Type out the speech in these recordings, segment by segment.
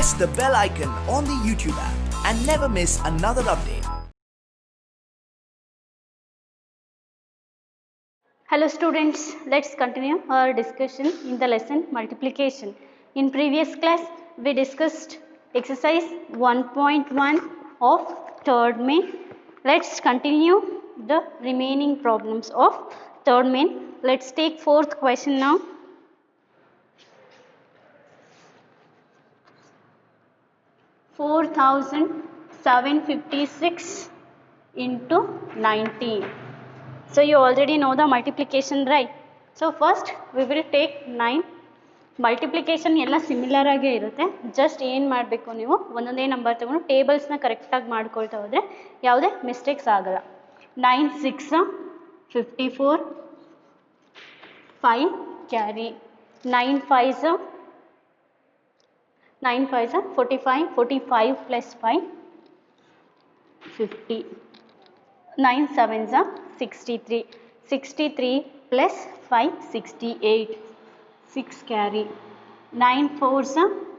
press the bell icon on the YouTube app and never miss another update. Hello students, let's continue our discussion in the lesson multiplication. In previous class, we discussed exercise 1.1 of third main. Let's continue the remaining problems of third main. Let's take fourth question now. $4,756 into 19. So you already know the multiplication, right? So first we will take 9. Multiplication ಎಲ್ಲ similar ಆಗೇ ಇರುತ್ತೆ. Just ಏನು ಮಾಡಬೇಕು, ನೀವು ಒಂದೊಂದೇ number ತಗೊಂಡು ಟೇಬಲ್ಸ್ನ ಕರೆಕ್ಟಾಗಿ ಮಾಡ್ಕೊಳ್ತಾ ಹೋದರೆ ಯಾವುದೇ ಮಿಸ್ಟೇಕ್ಸ್ ಆಗಲ್ಲ. 9 6 54, 5 carry, 9 5 45, 45 plus 5 50, 9 7 63, 63 plus 5 68, 6 carry, 9 4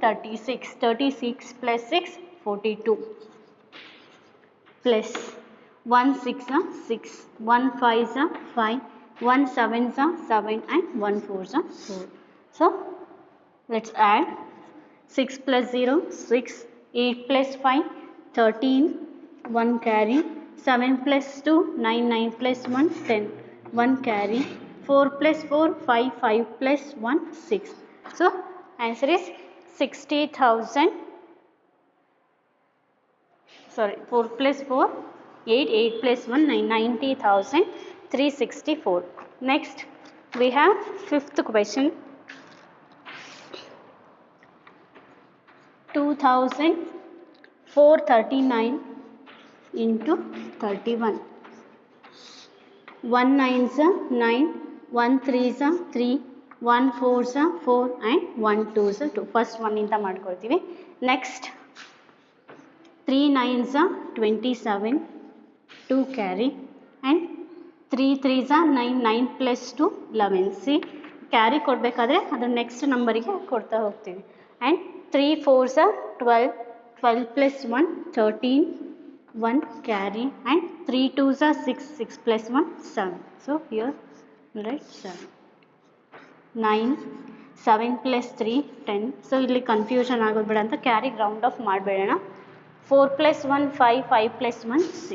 36, 36 plus 6 42, plus 1 6 6, 1 5 5, 1 7 7 and 1 4 4. So let's add 6 plus 0 6, 8 plus 5 13, 1 carry, 7 plus 2 9, 9 plus 1 10, 1 carry, 4 plus 4 5, 5 plus 1 6. So answer is 60,000. Sorry, 4 plus 4 8, 8 plus 1 9, 90,364. Next we have fifth question. 2,439 into 31. 1 9s 9, 1 3s 3, 1 4s 4 and 1 2s 2. First one ಇಂತ ಮಾಡ್ಕೊಳ್ತೀವಿ. Next 3 9s 27, 2 carry and 3 3s 9, 9 plus 2 11. See, carry ಕೊಡಬೇಕಾದ್ರೆ ಅದು next ನಂಬರಿಗೆ ಕೊಡ್ತಾ ಹೋಗ್ತೀವಿ. And 3 4s 12, 12 plus 1 13, 1 carry and 3 2s 6, 6 plus 1 7. So here write 7. 9 7 plus 3 10. So ಇಲ್ಲಿ confusion ಆಗೋದು ಬೇಡ ಅಂತ carry round of ಮಾಡಬೇಡೋಣ. 4 plus 1 5, 5 plus 1 6,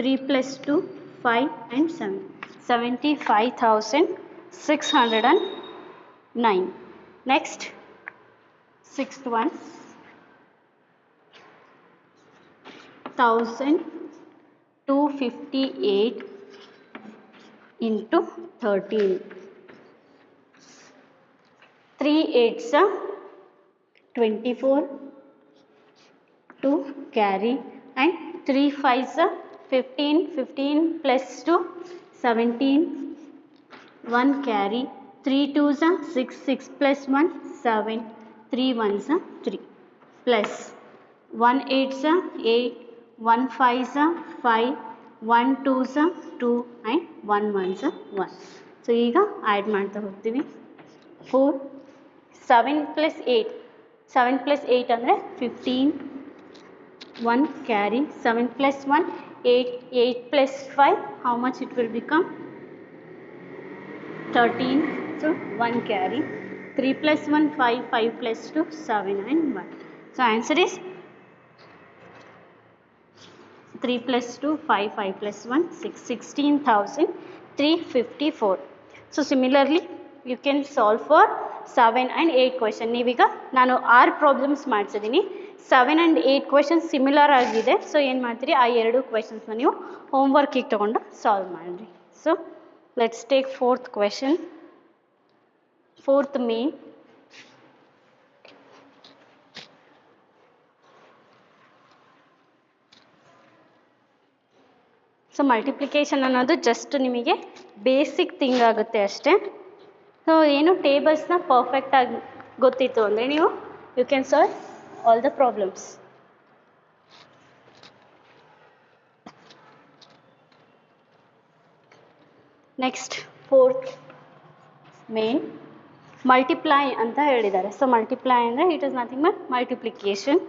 3 plus 2 5 and 7. 75,609. Next sixth one, 1,258 into 13. 3 8s 24, 2 carry and 3 5s 15, 15 plus 2 17, 1 carry, 3 2s 6, 6 plus 1 7, 3 1s 3 plus 1 8s 8, 1 5s 5, 1 2s 2 and 1 1s 1. So ಈಗ add ಮಾಡ್ತಾ ಹೋಗ್ತೀವಿ. 4 7 plus 8, 7 plus 8 ಅಂದರೆ 15, 1 carry, 7 plus 1 8, 8 plus 5 how much it will become 13. So 1 carry, 3 plus 1 5, 5 plus 2 7 and 1. So answer is 3 plus 2 5, 5 plus 1 6, 16,354. So similarly you can solve for 7 and 8 question. ನೀವೀಗ ನಾನು 6 problems ಮಾಡಿಸಿದ್ದೀನಿ. 7 and 8 questions similar ಆಗಿದೆ. So ಏನು ಮಾಡ್ತೀರಿ, ಆ ಎರಡು ಕ್ವೆಶನ್ಸ್ನ ನೀವು ಹೋಮ್ವರ್ಕಿಗೆ ತೊಗೊಂಡು solve ಮಾಡಿರಿ. So let's take fourth question. Fourth main. So multiplication ಅನ್ನೋದು ಜಸ್ಟ್ ನಿಮಗೆ ಬೇಸಿಕ್ ಥಿಂಗ್ ಆಗುತ್ತೆ ಅಷ್ಟೇ. ಸೊ ಏನು ಟೇಬಲ್ಸ್ನ ಪರ್ಫೆಕ್ಟಾಗಿ ಗೊತ್ತಿತ್ತು ಅಂದರೆ ನೀವು you can solve all the problems. Next fourth main. Multiply ಅಂತ ಹೇಳಿದ್ದಾರೆ. ಸೊ ಮಲ್ಟಿಪ್ಲೈ ಅಂದರೆ it is nothing but multiplication.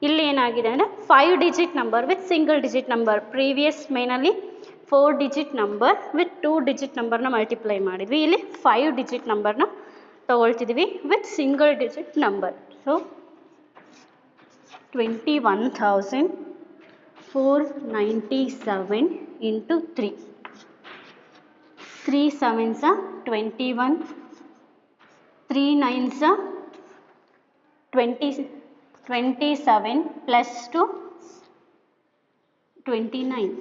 ಇಲ್ಲಿ ಏನಾಗಿದೆ ಅಂದರೆ 5 digit number with single digit number. Previous ಮೇನಲ್ಲಿ 4 ಡಿಜಿಟ್ ನಂಬರ್ ವಿತ್ 2 ಡಿಜಿಟ್ ನಂಬರ್ನ ಮಲ್ಟಿಪ್ಲೈ ಮಾಡಿದ್ವಿ. ಇಲ್ಲಿ 5 ಡಿಜಿಟ್ ನಂಬರ್ನ ತೊಗೊಳ್ತಿದ್ವಿ with single digit number. So 21,497 into 3. 3 sevens are 21. 3 nines are 27 plus 2 29.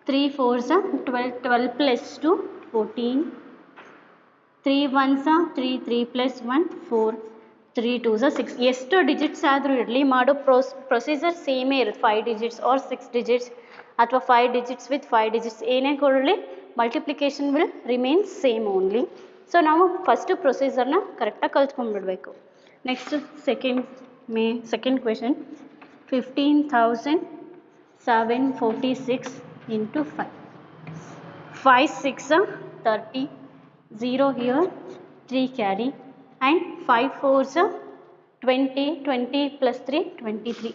3 fours are 12. 12 plus 2 14. 3 ones are 3. 3 plus 1 4. 3 twos are 6. ಎಷ್ಟು digits ಆದರೂ ಇರಲಿ ಮಾಡೋ ಪ್ರೊಸೀಜರ್ ಸೇಮೇ ಇರುತ್ತೆ. 5 ಡಿಜಿಟ್ಸ್ ಆರ್ 6 ಡಿಜಿಟ್ಸ್ ಅಥವಾ 5 ಡಿಜಿಟ್ಸ್ ವಿತ್ 5 ಡಿಜಿಟ್ಸ್ ಏನೇ ಕೊಡಲಿ multiplication will remain same only. So ನಾವು first ಪ್ರೊಸೀಜರ್ನ ಕರೆಕ್ಟಾಗಿ ಕಲ್ತ್ಕೊಂಡ್ಬಿಡ್ಬೇಕು. Next second question. 15,746 into 5. 5 6 are 30. 0 here, 3 carry, and 5 4s are 20. 20 plus 3 23.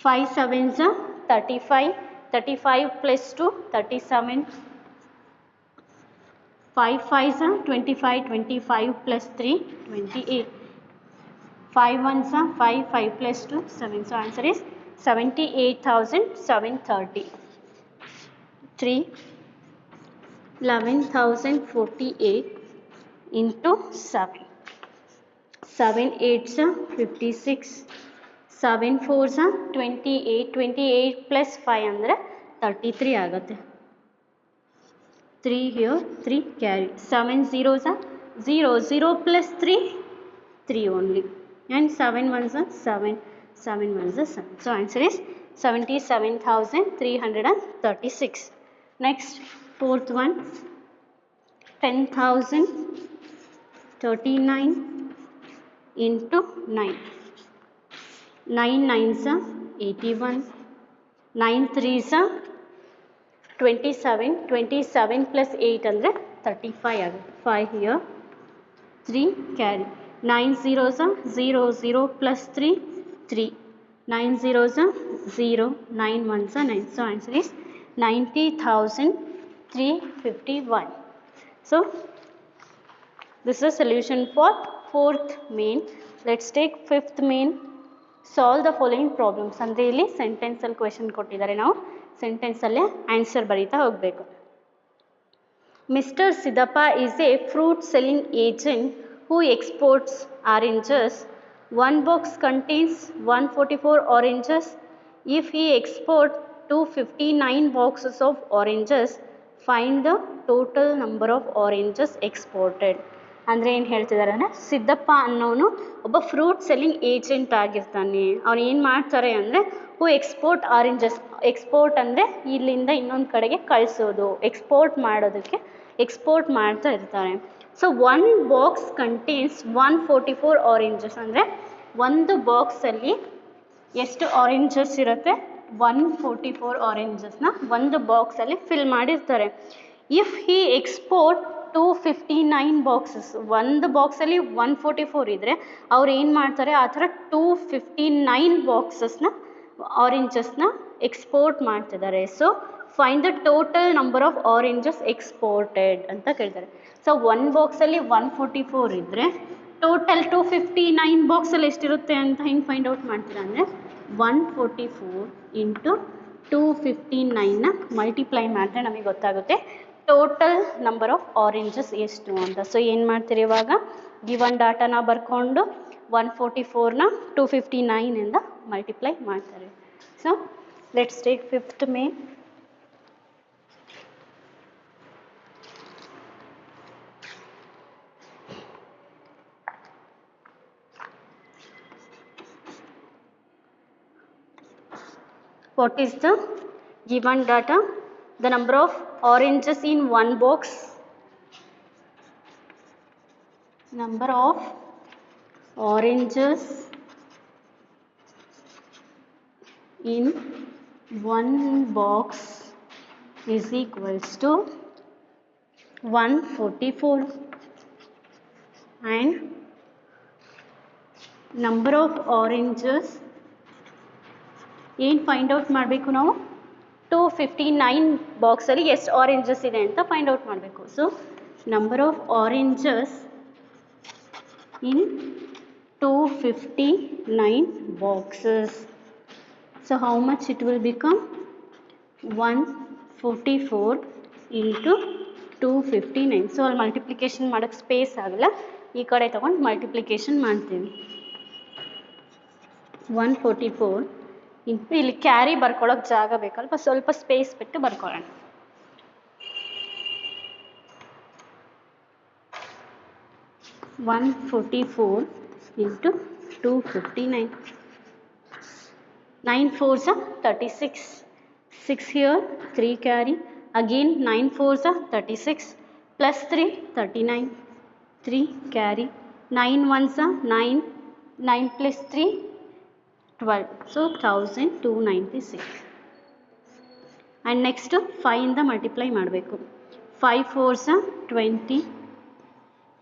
5 7s are 35. 35 plus 2 37. 5 5s are 25. 25 plus 3 28. 5 1s are 5. 5 plus 2 7. So answer is 78,730. 3 11,048 into 7. 7 8s are 56. 7 4s are 28. 28 plus 5 ಅಂದರೆ 33 ಆಗುತ್ತೆ. 3 here, 3 carry. 7 zeros are 0. 0 plus 3 3 only, and 7 ones are 7. 7 ones are 7. So answer is 77,336. Next, fourth one. 10,039 into 9. 9 nines are 81. 9 threes are 27. 27 plus 8 ಅಂದರೆ 35 ಆಗುತ್ತೆ. 5 here, 3 carry. 9 zeros are 0. 0 plus 3 3. 9 zeros are 0. 9 ones are 9. So answer is 90,351. So this is a solution for fourth main. Let's take fifth main. Solve the following problems. ಅಂದರೆ ಇಲ್ಲಿ ಸೆಂಟೆನ್ಸಲ್ಲಿ question ಕೊಟ್ಟಿದ್ದಾರೆ, ನಾವು ಸೆಂಟೆನ್ಸಲ್ಲೇ answer ಬರೀತಾ ಹೋಗಬೇಕು. Mr. Siddappa is a fruit selling agent who exports oranges. One box contains 144 oranges. If he exports 259 boxes of oranges, find the total number of oranges exported. ಅಂದರೆ ಏನು ಹೇಳ್ತಿದ್ದಾರೆ ಅಂದರೆ, ಸಿದ್ದಪ್ಪ ಅನ್ನೋನು ಒಬ್ಬ ಫ್ರೂಟ್ ಸೆಲ್ಲಿಂಗ್ ಏಜೆಂಟ್ ಆಗಿರ್ತಾನೆ. ಅವ್ನು ಏನು ಮಾಡ್ತಾರೆ ಅಂದರೆ ಹೂ ಎಕ್ಸ್ಪೋರ್ಟ್ ಆರೆಂಜಸ್. ಎಕ್ಸ್ಪೋರ್ಟ್ ಅಂದರೆ ಇಲ್ಲಿಂದ ಇನ್ನೊಂದು ಕಡೆಗೆ ಕಳಿಸೋದು, ಎಕ್ಸ್ಪೋರ್ಟ್ ಮಾಡೋದಕ್ಕೆ ಎಕ್ಸ್ಪೋರ್ಟ್ ಮಾಡ್ತಾ ಇರ್ತಾರೆ. ಸೊ 1 ಬಾಕ್ಸ್ ಕಂಟೇನ್ಸ್ 144 ಆರೆಂಜಸ್ ಅಂದರೆ ಒಂದು ಬಾಕ್ಸಲ್ಲಿ ಎಷ್ಟು ಆರೆಂಜಸ್ ಇರುತ್ತೆ? 144 ಆರೆಂಜಸ್ನ ಒಂದು ಬಾಕ್ಸಲ್ಲಿ ಫಿಲ್ ಮಾಡಿರ್ತಾರೆ. ಇಫ್ ಹಿ ಎಕ್ಸ್ಪೋರ್ಟ್ 259 ಬಾಕ್ಸಸ್, ಒಂದು ಬಾಕ್ಸಲ್ಲಿ 144 ಇದ್ದರೆ ಅವ್ರು ಏನು ಮಾಡ್ತಾರೆ, ಆ ಥರ 259 ಬಾಕ್ಸಸ್ನ ಆರೆಂಜಸ್ನ ಎಕ್ಸ್ಪೋರ್ಟ್ ಮಾಡ್ತಿದ್ದಾರೆ. So find the total number of oranges exported ಅಂತ ಕೇಳ್ತಾರೆ. ಸೊ ಒಂದು ಬಾಕ್ಸಲ್ಲಿ 144 ಇದ್ದರೆ ಟೋಟಲ್ 259 ಬಾಕ್ಸಲ್ಲಿ ಎಷ್ಟಿರುತ್ತೆ ಅಂತ ಹೆಂಗೆ ಫೈಂಡ್ ಔಟ್ ಮಾಡ್ತೀರಾ ಅಂದರೆ 144 ಇಂಟು 259ನ ಮಲ್ಟಿಪ್ಲೈ ಮಾಡಿದ್ರೆ ನಮಗೆ ಗೊತ್ತಾಗುತ್ತೆ ಟೋಟಲ್ ನಂಬರ್ ಆಫ್ ಆರೆಂಜಸ್ ಎಷ್ಟು ಅಂತ. ಸೊ ಏನು ಮಾಡ್ತೀರಿ, ಇವಾಗ ಗಿವನ್ ಡಾಟಾನ ಬರ್ಕೊಂಡು 144ನ 259ಇಂದ ಮಲ್ಟಿಪ್ಲೈ ಮಾಡ್ತಾರೆ. So let's take fifth main. What is the given data? The number of oranges in one box. Number of oranges in one box is equals to 144 and number of oranges ಏನು find out ಮಾಡಬೇಕು ನಾವು 259 ಬಾಕ್ಸಲ್ಲಿ ಎಷ್ಟು oranges ಇದೆ ಅಂತ find out ಮಾಡಬೇಕು. So number of oranges in 259 boxes. So how much it will become? 144 into 259. So ಅಲ್ಲಿ multiplication ಮಾಡೋಕ್ಕೆ ಸ್ಪೇಸ್ ಆಗಲ್ಲ, ಈ ಕಡೆ ತಗೊಂಡು ಮಲ್ಟಿಪ್ಲಿಕೇಶನ್ ಮಾಡ್ತೀವಿ. 144 ಇಂಟು ಇಲ್ಲಿ ಕ್ಯಾರಿ ಬರ್ಕೊಳ್ಳೋಕೆ ಜಾಗ ಬೇಕಲ್ವ, ಸ್ವಲ್ಪ ಸ್ಪೇಸ್ ಬಿಟ್ಟು ಬರ್ಕೊಳ್ಳೋಣ. 144 into 259. 9 4s are 36. 6 here, 3 carry. Again 9 4s are 36. Plus 3, 39. 3 carry. 9 1s are 9. 9 plus 3, 12. So 1296. And next 5 in the multiply ಮಾಡಬೇಕು. 5 4s are 20.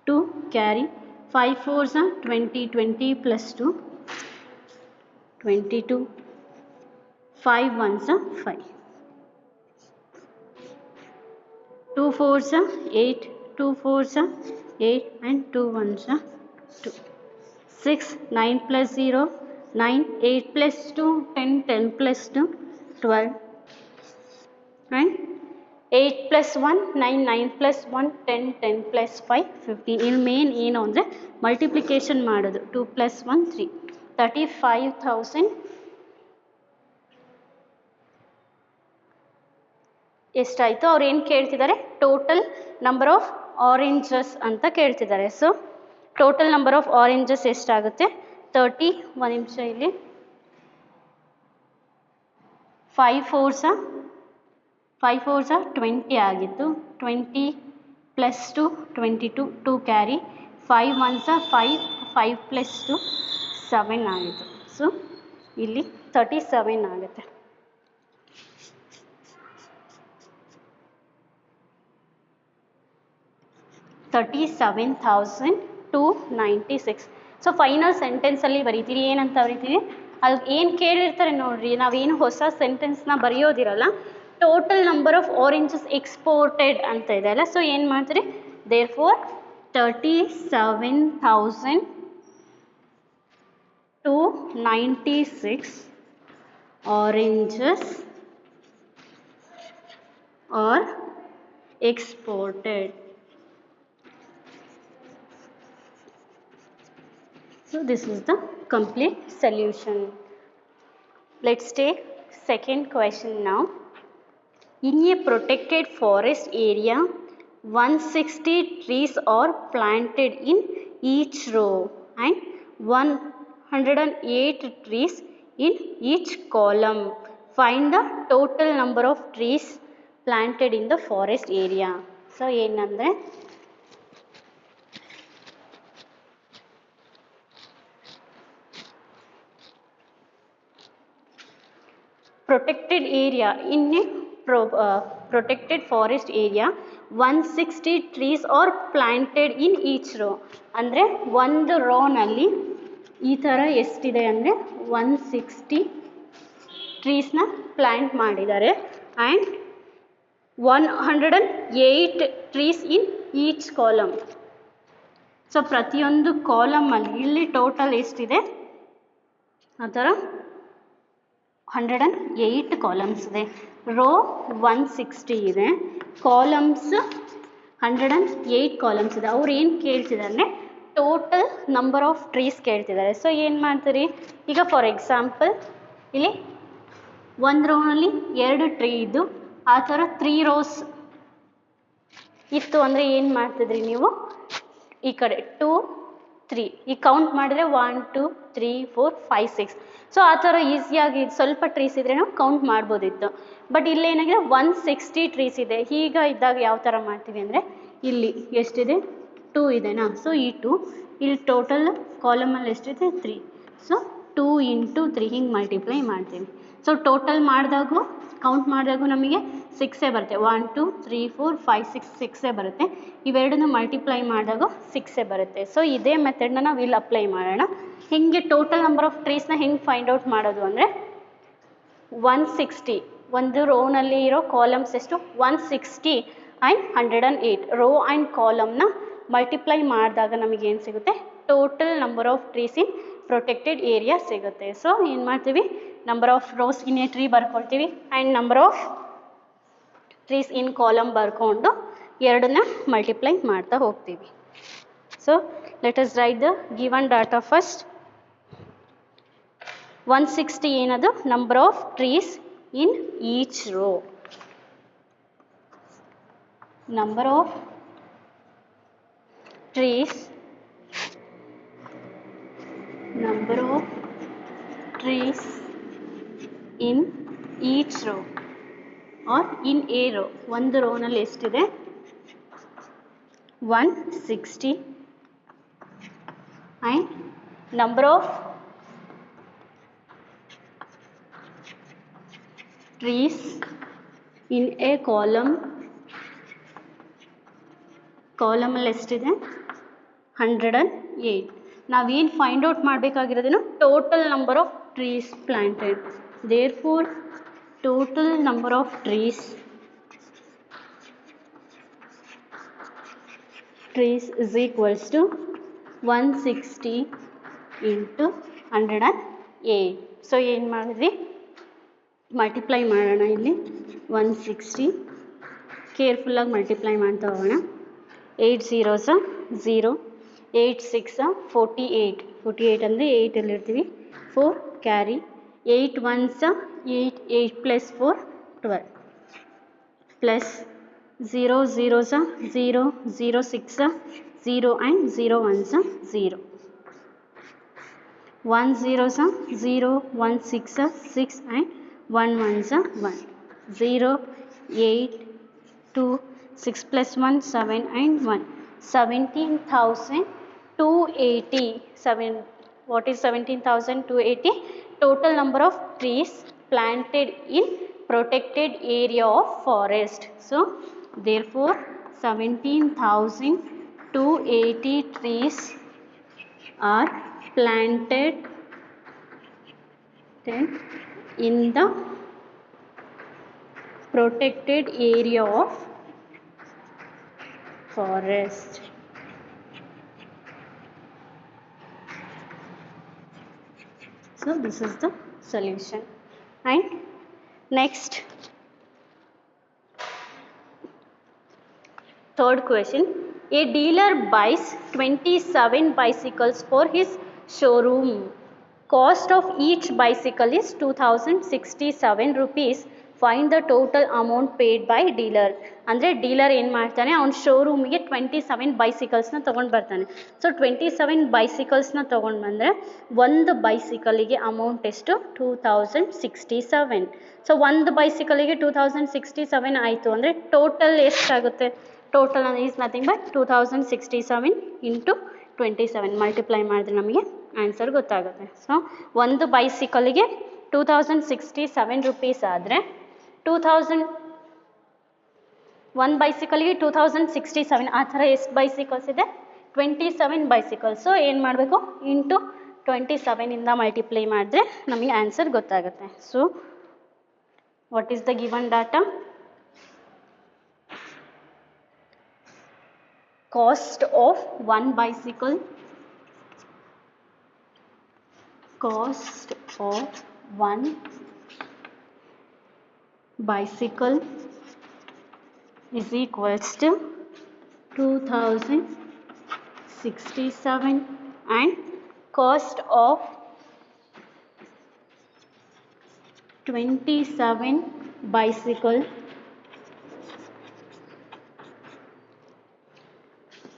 2 carry. 5 4s are 20. 20 plus 2, 22. 5 1s are 5. 2 4s are 8. 2 4s are 8 and 2 1s are 2. 6 9 plus 0 9. 8 plus 2 10. 10 plus 2 12. And 8 plus 1 9. 9 plus 1 10. 10 plus 5 15. ಇಲ್ಲಿ main ಏನು ಅಂದರೆ multiplication ಮಾಡೋದು. 2 plus 1 3. 35,000 ಎಷ್ಟಾಯಿತು? ಅವ್ರು ಏನು ಕೇಳ್ತಿದ್ದಾರೆ? Total number of oranges ಅಂತ ಕೇಳ್ತಿದ್ದಾರೆ. So total number of oranges ಎಷ್ಟಾಗುತ್ತೆ? 30. ಒಂದು ನಿಮಿಷ, ಇಲ್ಲಿ 5 4s are 20 ಆಗಿತ್ತು. 20 plus 2 22. 2 carry. 5 1s are 5. 5 plus 2 7 ಆಗಿತ್ತು. ಸೊ ಇಲ್ಲಿ 37 ಆಗುತ್ತೆ. 37,296. ಸೊ ಫೈನಲ್ ಸೆಂಟೆನ್ಸಲ್ಲಿ ಬರೀತೀರಿ. ಏನಂತ ಬರೀತೀರಿ? ಅಲ್ಲಿ ಏನು ಕೇಳಿರ್ತಾರೆ ನೋಡ್ರಿ, ನಾವೇನು ಹೊಸ ಸೆಂಟೆನ್ಸ್ನ ಬರೆಯೋದಿರಲ್ಲ. Total number of oranges exported ಅಂತ ಇದೆ ಅಲ್ಲ. ಸೊ ಏನು ಮಾಡ್ತೀರಿ? Therefore 37,296 oranges are exported. So this is the complete solution. Let's take second question now. In a protected forest area, 160 trees are planted in each row and 108 trees in each column. Find the total number of trees planted in the forest area. So ಏನಂದ್ರೆ protected area, in a protected forest area 160 trees are planted in each row. ಅಂದರೆ ಒಂದು ರೋನಲ್ಲಿ ಈ ಥರ ಎಷ್ಟಿದೆ ಅಂದರೆ 160 ಟ್ರೀಸ್ನ plant ಮಾಡಿದ್ದಾರೆ and 108 trees in each column. So ಪ್ರತಿಯೊಂದು ಕಾಲಮಲ್ಲಿ ಇಲ್ಲಿ ಟೋಟಲ್ ಎಷ್ಟಿದೆ ಆ ಥರ 108 ಕಾಲಮ್ಸ್ ಇದೆ. ರೋ 160 ಇದೆ, ಕಾಲಮ್ಸ್ 108 ಕಾಲಮ್ಸ್ ಇದೆ. ಅವ್ರು ಏನು ಕೇಳ್ತಿದ್ದಾರೆ ಅಂದರೆ ಟೋಟಲ್ ನಂಬರ್ ಆಫ್ ಟ್ರೀಸ್ ಕೇಳ್ತಿದ್ದಾರೆ. ಸೊ ಏನು ಮಾಡ್ತೀರಿ? ಈಗ ಫಾರ್ ಎಕ್ಸಾಂಪಲ್ ಇಲ್ಲಿ ಒಂದು ರೋನಲ್ಲಿ 2 ಟ್ರೀ ಇದ್ದು ಆ ಥರ 3 ರೋಸ್ ಇತ್ತು ಅಂದರೆ ಏನು ಮಾಡ್ತಿದ್ರಿ ನೀವು? ಈ ಕಡೆ 2 3 ಈಗ ಕೌಂಟ್ ಮಾಡಿದ್ರೆ 1 2 3 4 5 6. ಸೊ ಆ ಥರ ಈಸಿಯಾಗಿ ಸ್ವಲ್ಪ ಟ್ರೀಸ್ ಇದ್ದರೆ ನಾವು ಕೌಂಟ್ ಮಾಡ್ಬೋದಿತ್ತು. ಬಟ್ ಇಲ್ಲೇನಾಗಿದೆ 160 ಟ್ರೀಸ್ ಇದೆ. ಈಗ ಇದ್ದಾಗ ಯಾವ ಥರ ಮಾಡ್ತೀವಿ ಅಂದರೆ ಇಲ್ಲಿ ಎಷ್ಟಿದೆ? 2 ಇದೆನಾ? ಸೊ ಈ 2 ಇಲ್ಲಿ ಟೋಟಲ್ ಕಾಲಮಲ್ಲಿ ಎಷ್ಟಿದೆ? 3. ಸೊ 2 ಇಂಟು 3 ಹಿಂಗೆ ಮಲ್ಟಿಪ್ಲೈ ಮಾಡ್ತೀವಿ. ಸೊ ಟೋಟಲ್ ಮಾಡಿದಾಗೂ ಕೌಂಟ್ ಮಾಡಿದಾಗೂ ನಮಗೆ 6 ಬರುತ್ತೆ. 1 2 3 4 5 6 6 ಬರುತ್ತೆ. ಇವೆರಡನ್ನು ಮಲ್ಟಿಪ್ಲೈ ಮಾಡಿದಾಗ 6 ಬರುತ್ತೆ. ಸೊ ಇದೇ ಮೆಥಡ್ನ ನಾವು ಇಲ್ಲಿ ಅಪ್ಲೈ ಮಾಡೋಣ. ಹಿಂಗೆ ಟೋಟಲ್ ನಂಬರ್ ಆಫ್ ಟ್ರೀಸ್ನ ಹೆಂಗೆ ಫೈಂಡ್ ಔಟ್ ಮಾಡೋದು ಅಂದರೆ 160 ಒಂದು ರೋನಲ್ಲಿ ಇರೋ ಕಾಲಮ್ಸ್ ಎಷ್ಟು 160 ಆ್ಯಂಡ್ 108 ರೋ ಆ್ಯಂಡ್ ಕಾಲಮ್ನ ಮಲ್ಟಿಪ್ಲೈ ಮಾಡಿದಾಗ ನಮಗೆ ಏನು ಸಿಗುತ್ತೆ total number of trees in protected area ಸಿಗುತ್ತೆ. ಸೊ ಏನು ಮಾಡ್ತೀವಿ number of rows in a tree ಬರ್ಕೊಳ್ತೀವಿ and number of trees in column ಬರ್ಕೊಂಡು ಎರಡನ್ನ ಮಲ್ಟಿಪ್ಲೈ ಮಾಡ್ತಾ ಹೋಗ್ತೀವಿ. So let us write the given data first. 160 ಏನದು number of trees in each row. Number of trees in each row or in a row. ಒಂದು ರೋನಲ್ಲಿ ಎಷ್ಟಿದೆ 160 and number of trees in a column ಅಲ್ಲಿ ಎಷ್ಟಿದೆ 108. ನಾವೇನು find out ಮಾಡಬೇಕಾಗಿರೋದೇನು total number of trees planted. Therefore, total number of trees is equals to 160 into 108. So ಏನು ಮಾಡಿದ್ವಿ multiply ಮಾಡೋಣ. ಇಲ್ಲಿ 160 ಕೇರ್ಫುಲ್ಲಾಗಿ ಮಲ್ಟಿಪ್ಲೈ ಮಾಡ್ತಾ ಹೋಗೋಣ. 8 zeros 0, 8 6 48. 48 ಅಂದರೆ 8 ಎಲ್ಲಿರ್ತೀವಿ 4 carry, 8 ones 8, 8 plus 4 12 plus 0 zeros 0, 0 6 0 and 0 ones 0, 1 zeros 0, 1 6 6 and 1 ones 1, 0 8 2 6 plus 1 7 and 1, 17,280. 7 what is 17,280? Total number of trees planted in protected area of forest. So therefore 17,280 trees are planted in the protected area of forest. So this is the solution. And next, third question. A dealer buys 27 bicycles for his showroom. Cost of each bicycle is 2067 rupees. Find the total amount paid by dealer. ಅಂದರೆ dealer ಏನು ಮಾಡ್ತಾನೆ ಅವ್ನ ಶೋರೂಮಿಗೆ 27 ಬೈಸಿಕಲ್ಸ್ನ ತೊಗೊಂಡು ಬರ್ತಾನೆ. So 27 ಬೈಸಿಕಲ್ಸ್ನ ತೊಗೊಂಡು ಬಂದರೆ ಒಂದು ಬೈಸಿಕಲಿಗೆ amount ಎಷ್ಟು 2067. ಸೊ ಒಂದು ಬೈಸಿಕಲಿಗೆ 2067 ಆಯಿತು ಅಂದರೆ ಟೋಟಲ್ ಎಷ್ಟಾಗುತ್ತೆ total is nothing but 2067 into 27 multiply ಮಾಡಿದ್ರೆ ನಮಗೆ ಆನ್ಸರ್ ಗೊತ್ತಾಗುತ್ತೆ. ಸೊ ಒಂದು ಬೈಸಿಕಲಿಗೆ 2067 ರುಪೀಸ್ ಆದರೆ 1 ಬೈಸಿಕಲ್ಗೆ 2067 ಆ ಥರ ಎಷ್ಟು ಬೈಸಿಕಲ್ಸ್ ಇದೆ 27 ಬೈಸಿಕಲ್ಸ್. ಸೊ ಏನು ಮಾಡಬೇಕು ಇಂಟು 27ಇಂದ ಮಲ್ಟಿಪ್ಲೈ ಮಾಡಿದ್ರೆ ನಮಗೆ ಆನ್ಸರ್ ಗೊತ್ತಾಗುತ್ತೆ. So what is the given data? Cost of one bicycle, cost of one bicycle is equals to 2067 and cost of 27 bicycle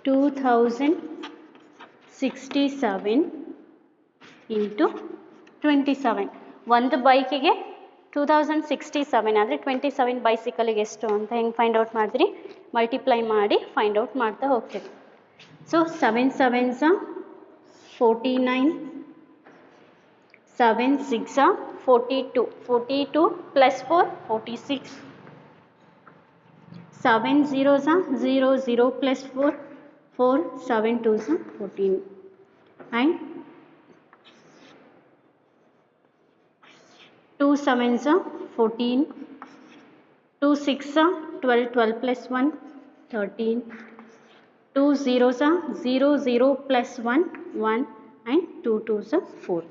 2067 into 27. ಒಂದು ಬೈಕಿಗೆ 2067 ಆದರೆ 27 ಬೈಸಿಕಲಿಗೆ ಎಷ್ಟು ಅಂತ ಹೆಂಗೆ ಫೈಂಡ್ ಔಟ್ ಮಾಡಿದ್ರಿ ಮಲ್ಟಿಪ್ಲೈ ಮಾಡಿ ಫೈಂಡ್ ಔಟ್ ಮಾಡ್ತಾ ಹೋಗ್ತೀವಿ. So 7 7s 49, 7 6 are 42. 42 plus 4, 46. 7 zeros are 0, 0 plus 4, 4, 7 twos are 14. And 2 sevens are 14. 2 6 are 12, 12 plus 1, 13. 2 zeros are 0, 0 plus 1, 1. And 2 twos are 4.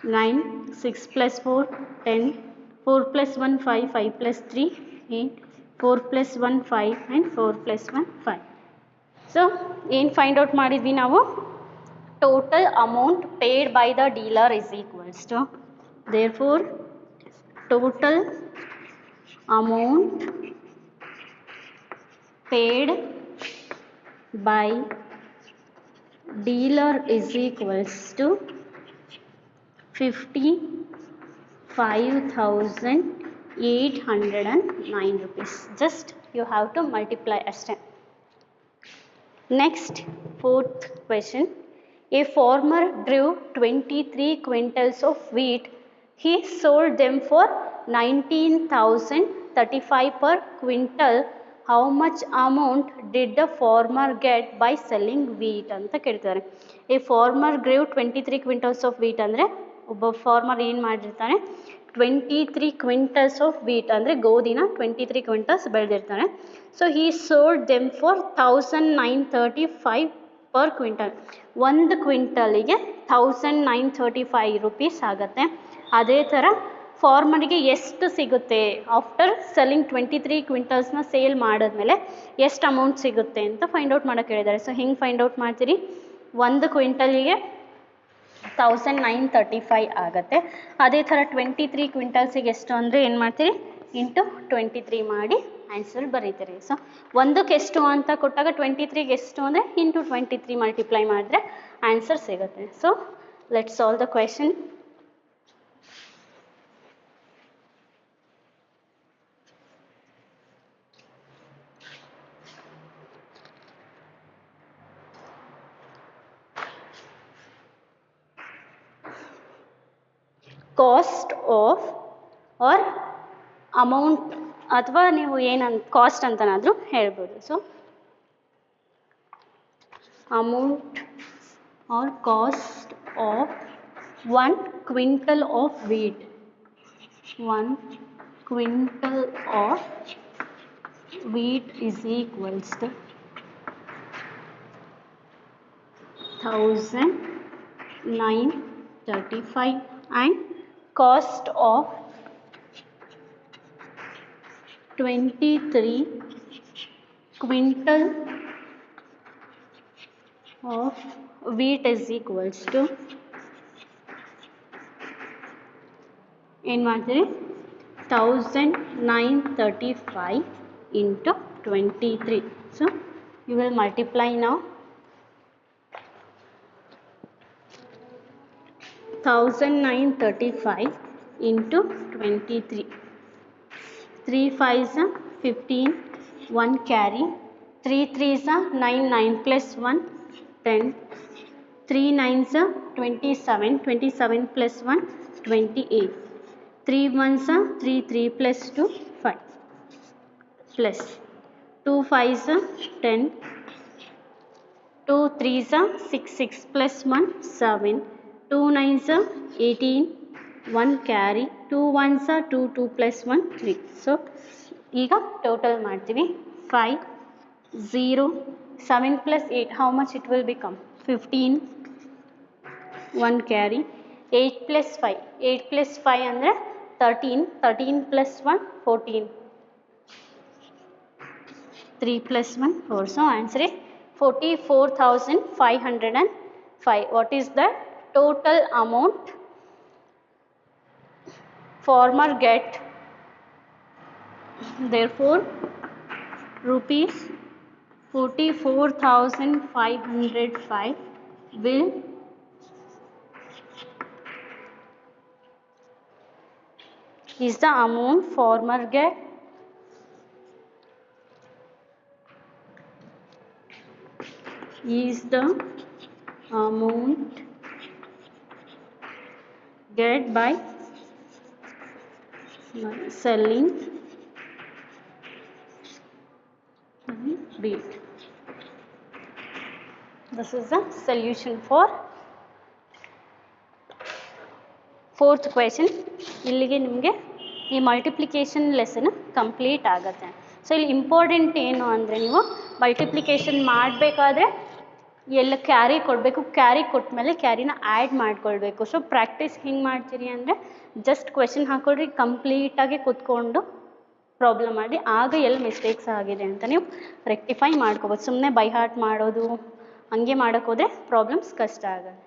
9, 6 plus 4, 10, 4 plus 1, 5, 5 plus 3, 8, 4 plus 1, 5 and 4 plus 1, 5. So, ಏನು find out ಮಾಡಿದ್ವಿ ನಾವು total amount paid by the dealer is equals to, therefore total amount paid by dealer is equals to 55,809 rupees. Just you have to multiply ashte. Next, fourth question. A farmer grew 23 quintals of wheat. He sold them for 19,035 per quintal. How much amount did the farmer get by selling wheat ಅಂತ ಕೇಳ್ತಾರೆ. A farmer grew 23 quintals of wheat ಅಂದರೆ ಒಬ್ಬ farmer ಏನು ಮಾಡಿರ್ತಾನೆ 23 quintals of wheat ಅಂದರೆ ಗೋಧಿನ 23 quintals ಬೆಳೆದಿರ್ತಾನೆ. So he sold them for 1935 per quintal. ಒಂದು ಕ್ವಿಂಟಲಿಗೆ 1935 ರೂಪೀಸ್ ಆಗುತ್ತೆ. ಅದೇ ಥರ ಫಾರ್ಮರಿಗೆ ಎಷ್ಟು ಸಿಗುತ್ತೆ ಆಫ್ಟರ್ ಸೆಲ್ಲಿಂಗ್ 23 ಕ್ವಿಂಟಲ್ಸ್ನ ಸೇಲ್ ಮಾಡಿದ್ಮೇಲೆ ಎಷ್ಟು ಅಮೌಂಟ್ ಸಿಗುತ್ತೆ ಅಂತ ಫೈಂಡ್ ಔಟ್ ಮಾಡೋಕ್ಕೆ ಹೇಳಿದ್ದಾರೆ. ಸೊ ಹೆಂಗೆ ಫೈಂಡ್ ಔಟ್ ಮಾಡ್ತೀರಿ, ಒಂದು ಕ್ವಿಂಟಲಿಗೆ 1935 ಆಗುತ್ತೆ. ಅದೇ ಥರ 23 ಕ್ವಿಂಟಲ್ಸಿಗೆ ಎಷ್ಟು ಅಂದರೆ ಏನು ಮಾಡ್ತೀರಿ, ಇಂಟು 23 ಮಾಡಿ ಆನ್ಸರ್ ಬರೀತೀರಿ. ಸೊ ಒಂದಕ್ಕೆ ಎಷ್ಟು ಅಂತ ಕೊಟ್ಟಾಗ 23ಗೆ ಎಷ್ಟು ಅಂದರೆ ಇಂಟು 23 ಮಲ್ಟಿಪ್ಲೈ ಮಾಡಿದ್ರೆ ಆನ್ಸರ್ ಸಿಗುತ್ತೆ. So let's solve the question. Cost of or amount ಅಥವಾ ನೀವು ಏನಂತ ಕಾಸ್ಟ್ ಅಂತನಾದರೂ ಹೇಳ್ಬೋದು. So amount or cost of 1 quintal of wheat. 1 quintal of wheat is equals to 1935 and cost of 23 quintal of wheat is equals to ಏನು ಮಾಡ್ತೀರಿ 1935 into 23. So you will multiply now. 1935 into 23. 3 5s are 15, 1 carry, 3 3s are 9, 9 plus 1 10, 3 9s are 27, 27 plus 1 28, 3 1s are 3, 3 plus 2 5 plus 2 5s are 10, 2 3s are 6, 6 plus 1 7, 2 9s are 18, 1 carry, 2 1s are 2, 2 plus 1 3. So ಈಗ total ಮಾಡ್ತೀವಿ 5 0 7 plus 8 how much it will become 15, 1 carry, 8 plus 5 8 plus 5 ಅಂದರೆ 13, 13 plus 1 14, 3 plus 1 4. So answer is 44,505. What is the total amount farmer get? Therefore rupees 44,505 will is the amount farmer get is the amount get by selling beat. This is the solution for fourth question. ಇಲ್ಲಿಗೆ ನಿಮಗೆ ಈ multiplication lesson complete ಆಗುತ್ತೆ. So ಇಲ್ಲಿ important ಏನು ಅಂದರೆ ನೀವು multiplication ಮಾಡಬೇಕಾದ್ರೆ ಎಲ್ಲ ಕ್ಯಾರಿ ಕೊಡಬೇಕು, ಕ್ಯಾರಿ ಕೊಟ್ಟಮೇಲೆ ಕ್ಯಾರಿನ ಆ್ಯಡ್ ಮಾಡ್ಕೊಳ್ಬೇಕು. ಸೊ ಪ್ರಾಕ್ಟೀಸ್ ಹಿಂಗೆ ಮಾಡ್ತೀರಿ ಅಂದರೆ ಜಸ್ಟ್ ಕ್ವೆಶನ್ ಹಾಕೊಳ್ರಿ, ಕಂಪ್ಲೀಟಾಗಿ ಕೂತ್ಕೊಂಡು ಪ್ರಾಬ್ಲಮ್ ಮಾಡಿ, ಆಗ ಎಲ್ಲಿ ಮಿಸ್ಟೇಕ್ಸ್ ಆಗಿದೆ ಅಂತ ನೀವು ರೆಕ್ಟಿಫೈ ಮಾಡ್ಕೋಬೋದು. ಸುಮ್ಮನೆ ಬೈ ಹಾರ್ಟ್ ಮಾಡೋದು ಹಂಗೆ ಮಾಡೋಕ್ಕೋದ್ರೆ ಪ್ರಾಬ್ಲಮ್ಸ್ ಕಷ್ಟ ಆಗುತ್ತೆ.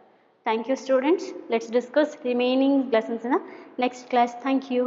Thank you students. Let's discuss remaining lessons in the next class. Thank you.